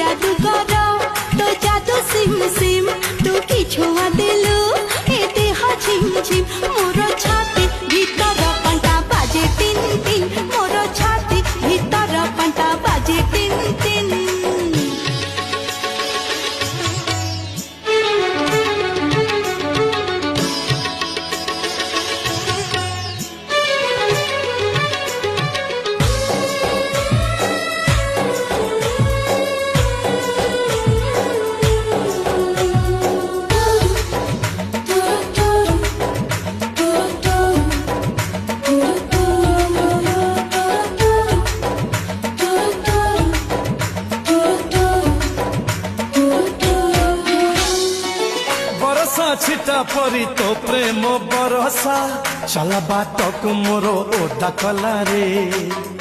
जादूगर तो जादू सिम सिम तू कि छुआ दिलु ए देह झिम झिम मोर छाती भीतर पंटा बाजे टिन टिन मोर छाती भीतर पंटा बाजे टिन टिन छिटा परी तो प्रेम बरसा चला बाटक मोर ओदा कला रे।